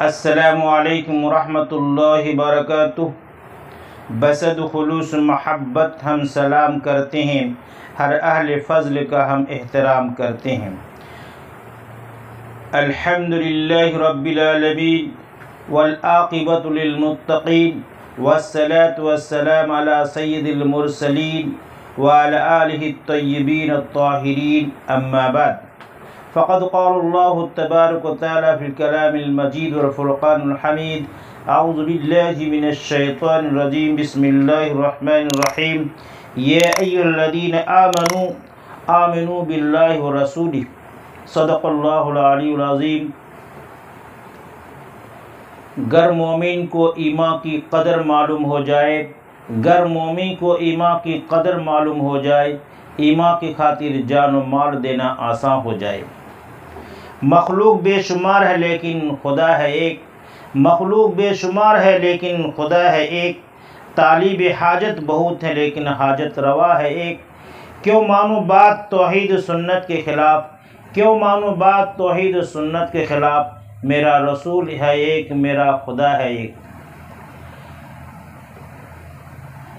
अस्सलामुअलैकुम वरहमतुल्लाहि वबरकातुह। बसद खुलूस महब्बत हम सलाम करते हैं, हर अहले फ़ज़ल का हम एहतराम करते हैं। अल्हम्दुलिल्लाहि रब्बिल आलमीन वल आक़िबतु लिल मुत्तक़ीन वस्सलातु वस्सलामु अला सय्यिदिल मुरसलीन व अला आलिहि अत्तय्यिबीन अत्ताहिरीन, अम्मा बाद। फ़क़द क़ालल्लाहु तबारक व तआला फ़िल कलामिल मजीद वल फ़ुरक़ानिल हमीद। अऊज़ु बिल्लाहि मिनश शैतानिर रजीम। बिस्मिल्लाहिर रहमानिर रहीम। या अय्युहल्लज़ीना आमनू आमिनू बिल्लाहि व रसूलिहि सदक़ल्लाहुल अलीयुल अज़ीम। गर मोमिन को ईमान की कदर मालूम हो जाए, गर मोमिन को ईमान की कदर मालूम हो जाए, ईमान की खातिर जान व माल देना आसान हो जाए। मखलूक बेशुमार है लेकिन खुदा है एक, मखलूक बेशुमार है लेकिन खुदा है एक। तालिब हाजत बहुत है लेकिन हाजत रवा है एक। क्यों मानो बात तौहीद सुन्नत के ख़िलाफ़, क्यों मानो बात तौहीद सुन्नत के ख़िलाफ़। मेरा रसूल है एक, मेरा खुदा है एक।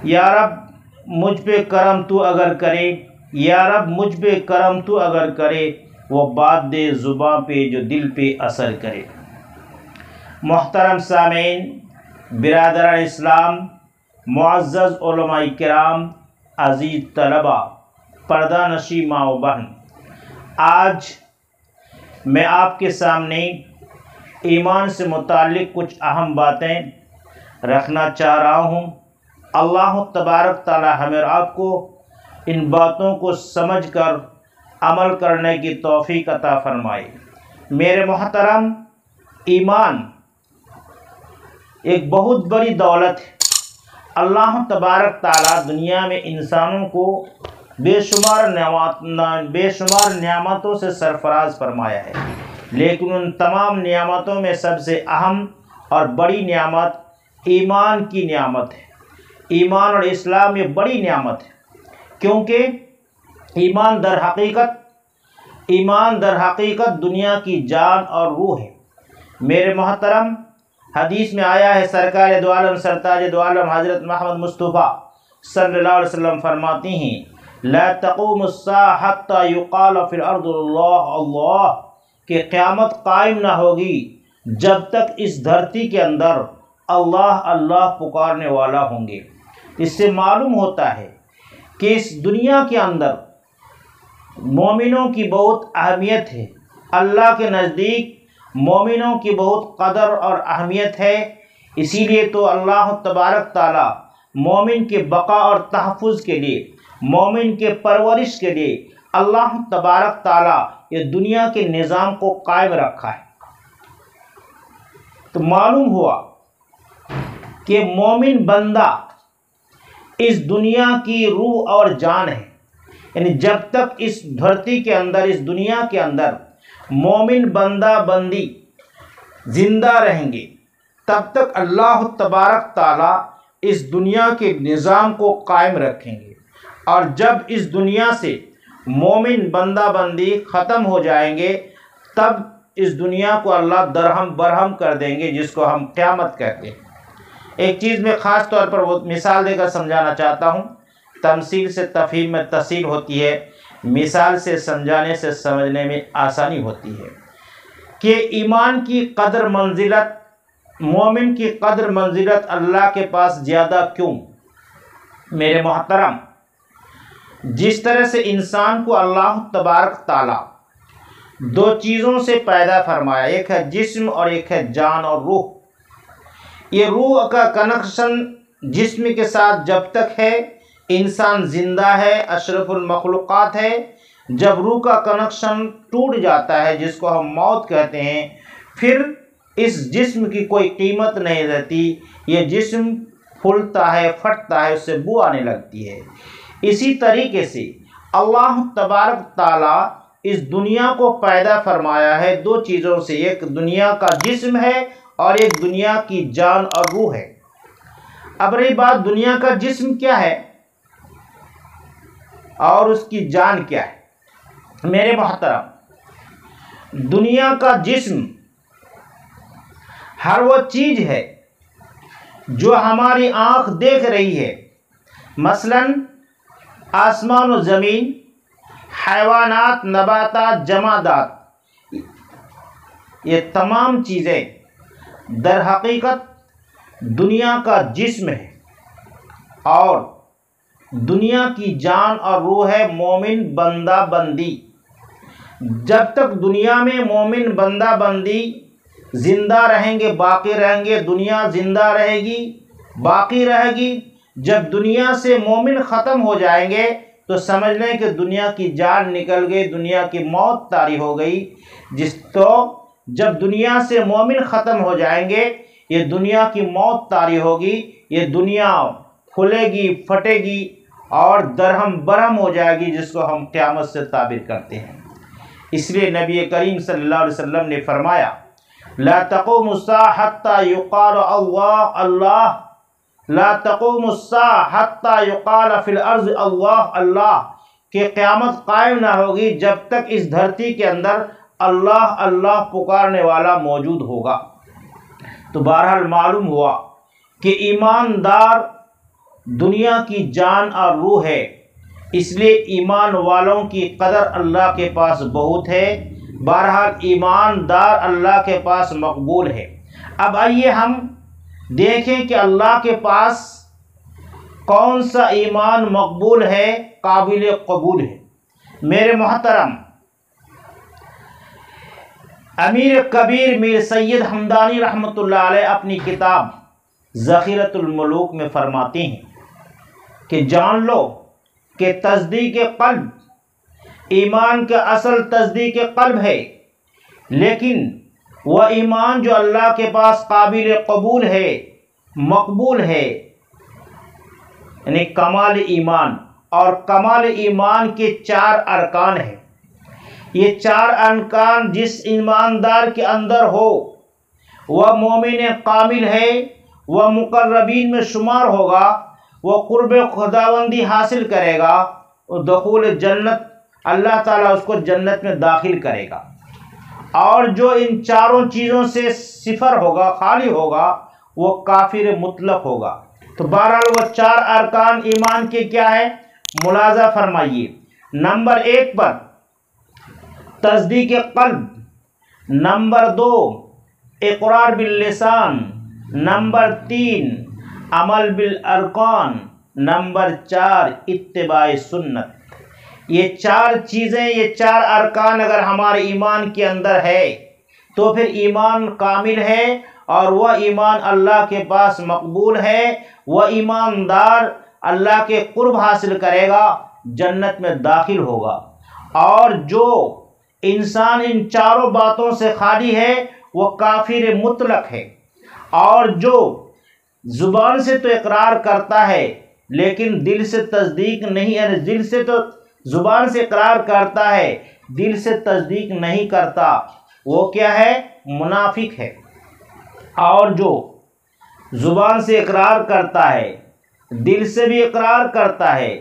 या रब मुझ पे करम तू अगर करे, या रब मुझ पे करम तू अगर करे, वो बात दे ज़ुबां पे जो दिल पे असर करे। मोहतरम सामीन, बिरादरान इस्लाम, मुअज़्ज़ज़ उलमाए किराम, अज़ीज़ तलबा, पर्दा नशी माँ व बहन, आज मैं आपके सामने ईमान से मुताल्लिक़ कुछ अहम बातें रखना चाह रहा हूँ। अल्लाह तबारक ताला हमें और आपको इन बातों को समझकर अमल करने की तौफ़ीक़ अता फ़रमाए। मेरे मोहतरम, ईमान एक बहुत बड़ी दौलत है। अल्लाह तबारक ताला दुनिया में इंसानों को बेशुमार नियामतों से सरफराज फरमाया है, लेकिन उन तमाम नियामतों में सबसे अहम और बड़ी नियामत ईमान की नियामत है। ईमान और इस्लाम ये बड़ी नियामत है, क्योंकि ईमान दर हकीकत दुनिया की जान और रूह है। मेरे मोहतरम, हदीस में आया है, सरकार दो आलम सरताज दो आलम हज़रत मोहम्मद मुस्तफ़ा सल्लल्लाहु अलैहि वसल्लम फरमाती हैं, ला तक़ूमुस्साअ हत्ता युक़ाल फ़िल अर्ज़ि अल्लाह अल्लाह, कि क़यामत कायम ना होगी जब तक इस धरती के अंदर अल्लाह अल्लाह पुकारने वाला होंगे। इससे मालूम होता है कि इस दुनिया के अंदर मोमिनों की बहुत अहमियत है। अल्लाह के नज़दीक मोमिनों की बहुत कदर और अहमियत है। इसीलिए तो अल्लाह तबारक ताला मोमिन के बका और तहफ़्फ़ुज़ के लिए, मोमिन के परवरिश के लिए अल्लाह तबारक ताला ये दुनिया के निज़ाम को कायम रखा है। तो मालूम हुआ कि मोमिन बंदा इस दुनिया की रूह और जान है। यानी जब तक इस धरती के अंदर, इस दुनिया के अंदर मोमिन बंदा बंदी जिंदा रहेंगे, तब तक अल्लाह तबारक ताला इस दुनिया के निज़ाम को कायम रखेंगे। और जब इस दुनिया से मोमिन बंदा बंदी ख़त्म हो जाएंगे, तब इस दुनिया को अल्लाह दरहम बरहम कर देंगे, जिसको हम क़यामत कहते हैं। एक चीज़ में ख़ास तौर पर वो मिसाल देकर समझाना चाहता हूँ। तमसील से तफ़हीम में तसील होती है, मिसाल से समझाने से समझने में आसानी होती है। कि ईमान की कदर मंजिलत, मोमिन की कदर मंजिलत अल्लाह के पास ज़्यादा क्यों? मेरे मोहतरम, जिस तरह से इंसान को अल्लाह तबारक ताला दो चीज़ों से पैदा फरमाया, एक है जिस्म और एक है जान और रूह। ये रूह का कनेक्शन जिस्म के साथ जब तक है इंसान ज़िंदा है, अशरफुल मखलूक़ात है। जब रूह का कनेक्शन टूट जाता है, जिसको हम मौत कहते हैं, फिर इस जिस्म की कोई कीमत नहीं रहती। ये जिस्म फूलता है, फटता है, उससे बू आने लगती है। इसी तरीके से अल्लाह तबारक ताला इस दुनिया को पैदा फरमाया है दो चीज़ों से, एक दुनिया का जिस्म है और एक दुनिया की जान और रूह है। अब रही बात दुनिया का जिस्म क्या है और उसकी जान क्या है। मेरे मोहतरम, दुनिया का जिस्म हर वो चीज है जो हमारी आंख देख रही है, मसलन आसमान और ज़मीन, हैवानात, नबातात, जमादात, ये तमाम चीज़ें दर हकीकत दुनिया का जिस्म है और दुनिया की जान और रूह है मोमिन बंदा बंदी। जब तक दुनिया में मोमिन बंदा बंदी जिंदा रहेंगे, बाकी रहेंगे, दुनिया जिंदा रहेगी, बाकी रहेगी। जब दुनिया से मोमिन ख़त्म हो जाएंगे तो समझ लें कि दुनिया की जान निकल गई, दुनिया की मौत तारी हो गई। जब दुनिया से मोमिन ख़त्म हो जाएंगे, ये दुनिया की मौत तारी होगी, ये दुनिया फूलेगी, फटेगी और दरहम बरहम हो जाएगी, जिसको हम क़यामत से ताबिर करते हैं। इसलिए नबी करीम सल्लल्लाहु अलैहि वसल्लम ने फरमाया, ला तक़ूमु अस्साअ हत्ता युक़ाल अल्लाह अल्लाह, ला तक़ूमु अस्साअ हत्ता युक़ाल फ़िल अर्ज़ अल्लाह अल्लाह, कि क़यामत कायम ना होगी जब तक इस धरती के अंदर अल्लाह अल्लाह पुकारने वाला मौजूद होगा। तो बहरहाल मालूम हुआ कि ईमानदार दुनिया की जान और रूह है, इसलिए ईमान वालों की कदर अल्लाह के पास बहुत है। बहरहाल ईमानदार अल्लाह के पास मकबूल है। अब आइए हम देखें कि अल्लाह के पास कौन सा ईमान मकबूल है, काबिल कबूल है। मेरे मोहतरम, अमीर कबीर मीर सैयद हमदानी रहमतुल्लाह अलैह अपनी किताब ज़ख़ीरतुल मुलूक में फरमाते हैं कि जान लो कि तस्दीक़ क़ल्ब ईमान का असल तस्दीक़ क़ल्ब है, लेकिन वह ईमान जो अल्लाह के पास काबिल कबूल है, मकबूल है, यानी कमाल ईमान। और कमाल ईमान के 4 अरकान हैं। ये 4 अरकान जिस ईमानदार के अंदर हो वह मोमिन कामिल है, वह मुक़र्रबीन में शुमार होगा, वह कुर्ब खुदाबंदी हासिल करेगा और दुखूल जन्नत, अल्लाह ताला उसको जन्नत में दाखिल करेगा। और जो इन चारों चीज़ों से सिफर होगा, खाली होगा, वो काफिर मुतलक होगा। तो बहरहाल वह 4 अरकान ईमान के क्या है, मुलाजा फरमाइए। नंबर 1 पर तस्दीक़ क़ल्ब, नंबर 2 इक़रार बिल लिसान, नंबर 3 अमल बिल अरकान, नंबर 4 इत्तिबाए सुन्नत। ये 4 चीज़ें, ये 4 अरकान अगर हमारे ईमान के अंदर है तो फिर ईमान कामिल है और वह ईमान अल्लाह के पास मकबूल है। वह ईमानदार अल्लाह के कुर्ब हासिल करेगा, जन्नत में दाखिल होगा। और जो इंसान इन चारों बातों से खाली है वह काफिर मुतलक है। और जो ज़ुबान से तो इकरार करता है लेकिन दिल से तस्दीक नहीं, यानी दिल से तो ज़ुबान से इकरार करता है, दिल से तस्दीक नहीं करता, वो क्या है, मुनाफिक है। और जो ज़ुबान से इकरार करता है, दिल से भी इकरार करता है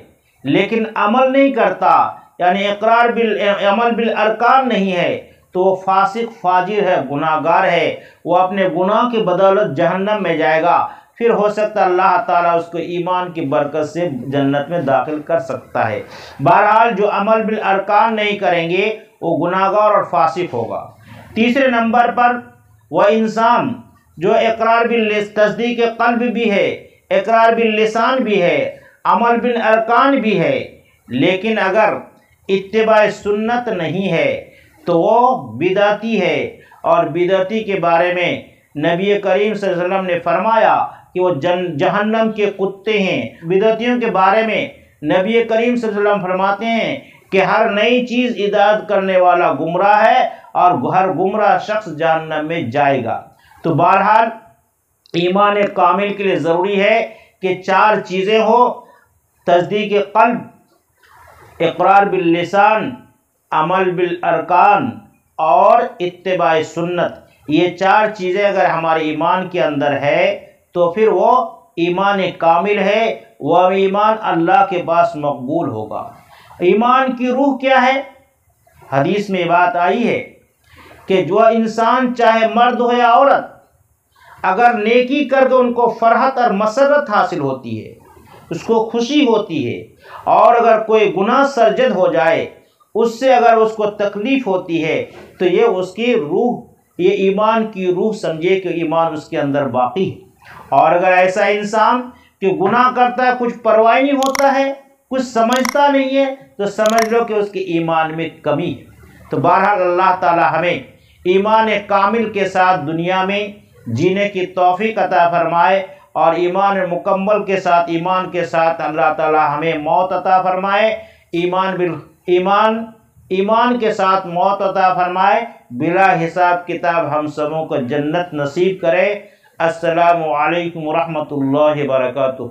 लेकिन अमल नहीं करता, यानी इकरार बिल अमल बिल अरकान नहीं है, तो वो फासिक फाजिर है, गुनाहगार है। वो अपने गुनाह की बदौलत जहन्नम में जाएगा। फिर हो सकता है अल्लाह ताला उसको ईमान की बरकत से जन्नत में दाखिल कर सकता है। बहरहाल जो अमल बिल अरकान नहीं करेंगे वो गुनाहगार और फासिक होगा। तीसरे नंबर पर वह इंसान जो इकरार बिल तस्दीक़ क़ल्ब भी है, इकरार बिल लिसान भी है, अमल बिल अरकान भी है, लेकिन अगर इत्तिबाए सुन्नत नहीं है तो वो बिदअती है। और बिदअती के बारे में नबी करीम सल्लल्लाहु अलैहि वसल्लम ने फरमाया कि वो जहन्नम के कुत्ते हैं। बिदअतियों के बारे में नबी करीम सल्लल्लाहु अलैहि वसल्लम फरमाते हैं कि हर नई चीज़ इजाद करने वाला गुमराह है और हर गुमराह शख्स जहन्नम में जाएगा। तो बहरहाल ईमान कामिल के लिए ज़रूरी है कि 4 चीज़ें हो, तस्दीक़ क़ल्ब, इक़रार बिल लिसान, अमल बिल अरकान और इत्तिबाए सुन्नत। ये 4 चीज़ें अगर हमारे ईमान के अंदर है तो फिर वो ईमान कामिल है, वह ईमान अल्लाह के पास मकबूल होगा। ईमान की रूह क्या है? हदीस में बात आई है कि जो इंसान चाहे मर्द हो या औरत, अगर नेकी करके उनको फरहत और मसरत हासिल होती है, उसको खुशी होती है, और अगर कोई गुनाह सरजद हो जाए, उससे अगर उसको तकलीफ होती है, तो ये उसकी रूह, ये ईमान की रूह समझे कि ईमान उसके अंदर बाकी है। और अगर ऐसा इंसान कि गुनाह करता है, कुछ परवाह नहीं होता है, कुछ समझता नहीं है, तो समझ लो कि उसके ईमान में कमी है। तो बहरहाल अल्लाह ताला हमें ईमान कामिल के साथ दुनिया में जीने की तौफीक अता फरमाए, और ईमान मुकम्मल के साथ, ईमान के साथ अल्लाह ताला हमें मौत अता फरमाए, ईमान के साथ मौत अता फरमाए, बिला हिसाब किताब हम सबों को जन्नत नसीब करे। अस्सलामु अलैकुम व रहमतुल्लाहि व बरकातुहू।